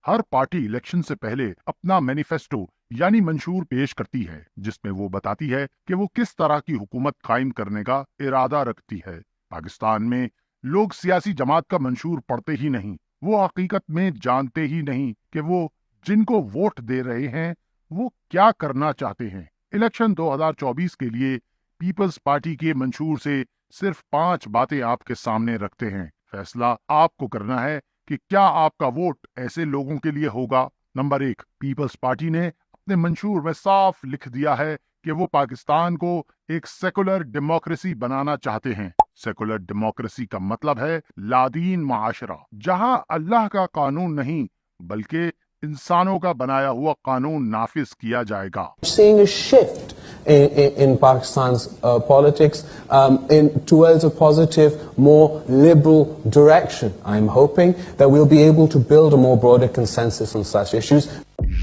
हर party election से पहले अपना मैनिफेस्टो यानी मंशूर पेश करती है, जिसमें वो बताती है कि वो किस तरह की हुकूमत कायम करने का इरादा रखती है। पाकिस्तान में लोग सियासी जमात का मंशूर पढ़ते ही नहीं, वो हकीकत में जानते ही नहीं कि वो जिनको वोट दे रहे हैं वो क्या करना चाहते हैं। इलेक्शन 2024 के लिए पीपल्स पार्टी के मंशूर से सिर्फ 5 बातें आपके सामने रखते हैं। फैसला आपको करना है कि क्या आपका वोट ऐसे लोगों के लिए होगा। नंबर 1, पीपल्स पार्टी ने अपने मंशूर में साफ लिख दिया है कि वो पाकिस्तान को एक सेकुलर डेमोक्रेसी बनाना चाहते हैं। सेकुलर डेमोक्रेसी का मतलब है लादीन माशरा, जहां अल्लाह का कानून नहीं बल्कि इंसानों का बनाया हुआ कानून नाफिज किया जाएगा। Seeing a shift in Pakistan's politics towards a positive, more liberal direction. I'm hoping that we'll be able to build a more broader consensus on such issues.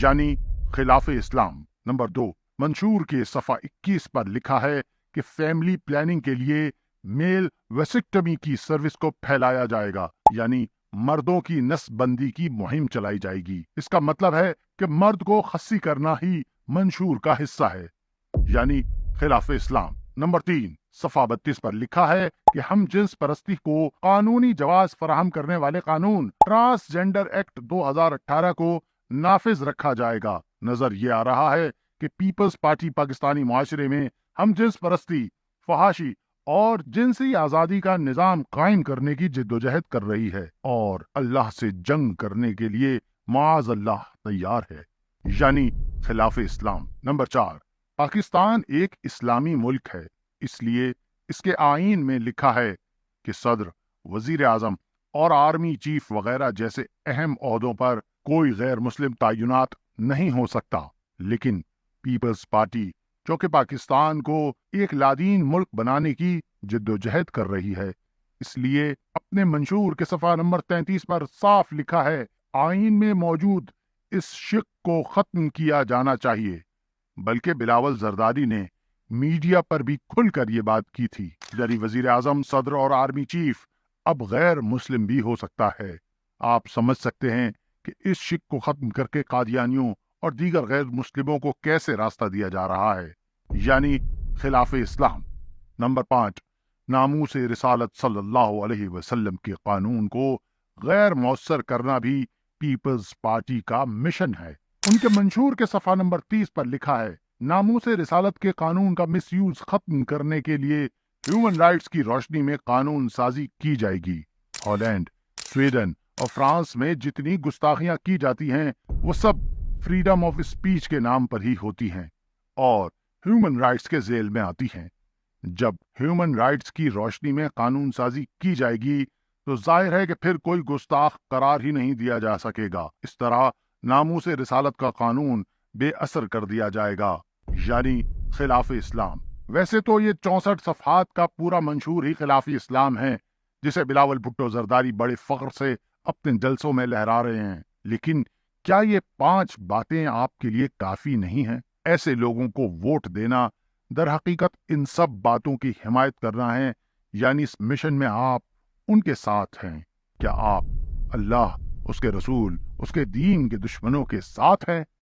यानी खिलाफ इस्लाम। नंबर 2, मंशूर के सफ़ा 21 पर लिखा है कि फैमिली प्लानिंग के लिए मेल वेसिक्टमी की सर्विस को फैलाया जाएगा, यानी मर्दों की नस्बंदी की मुहिम चलाई जाएगी। इसका मतलब है कि मर्द को खस्सी करना ही मंशूर का हिस्सा है, यानी खिलाफ इस्लाम। नंबर 3, सफ़ा 32 पर लिखा है कि हम जिन्स परस्ती को कानूनी जवाज फराहम करने वाले कानून ट्रांसजेंडर एक्ट 2018 को नाफिज रखा जाएगा। नजर ये आ रहा है कि पीपल्स पार्टी पाकिस्तानी माशरे में हम जिन्स परस्ती, फहाशी और जिनसी आजादी का निजाम कायम करने की जिद्दोजहद कर रही है और अल्लाह से जंग करने के लिए माज अल्लाह तैयार है, यानी खिलाफ इस्लाम। नंबर 4, पाकिस्तान एक इस्लामी मुल्क है, इसलिए इसके आईन में लिखा है कि सदर, वजीर आजम और आर्मी चीफ वगैरह जैसे अहम ओहदों पर कोई गैर मुस्लिम तयनात नहीं हो सकता। लेकिन पीपल्स पार्टी, जो कि पाकिस्तान को एक लादीन मुल्क बनाने की जिद्दोजहद कर रही है, इसलिए अपने मंशूर के सफ़ा नंबर 33 पर साफ लिखा है, आईन में मौजूद इस शिक को खत्म किया जाना चाहिए। बल्कि बिलावल जरदारी ने मीडिया पर भी खुलकर ये बात की थी, यानी वजीर आजम, सदर और आर्मी चीफ अब गैर मुस्लिम भी हो सकता है। आप समझ सकते हैं कि इस शिक को खत्म करके कादियानियों और दीगर गैर मुस्लिमों को कैसे रास्ता दिया जा रहा है, यानी खिलाफ इस्लाम। नंबर 5, नामूस रिसालत सल्लल्लाहु अलैहि वसल्लम के कानून को गैर मौसर करना भी पीपल्स पार्टी का मिशन है। उनके मंशूर के सफ़ा नंबर 30 पर लिखा है, नामूस रिसालत के कानून का मिसयूज खत्म करने के लिए ह्यूमन राइट्स की रोशनी में कानून साजी की जाएगी। हॉलैंड, स्वीडन और फ्रांस में जितनी गुस्ताखियां की जाती हैं वो सब फ्रीडम ऑफ स्पीच के नाम पर ही होती हैं और ह्यूमन राइट्स के जेल में आती हैं। जब ह्यूमन राइट्स की रोशनी में कानून साजी की जाएगी तो जाहिर है कि फिर कोई गुस्ताख करार ही नहीं दिया जा सकेगा। इस तरह नामूस रिसालत का कानून बेअसर कर दिया जाएगा, यानी खिलाफ इस्लाम। वैसे तो ये 64 सफ़हात का पूरा मंशूर ही खिलाफी इस्लाम है, जिसे बिलावल भुट्टो जरदारी बड़े फख्र से अपने जलसों में लहरा रहे हैं। लेकिन क्या ये 5 बातें आपके लिए काफी नहीं हैं? ऐसे लोगों को वोट देना दर हकीकत इन सब बातों की हिमायत करना है, यानी इस मिशन में आप उनके साथ हैं। क्या आप अल्लाह, उसके रसूल, उसके दीन के दुश्मनों के साथ हैं?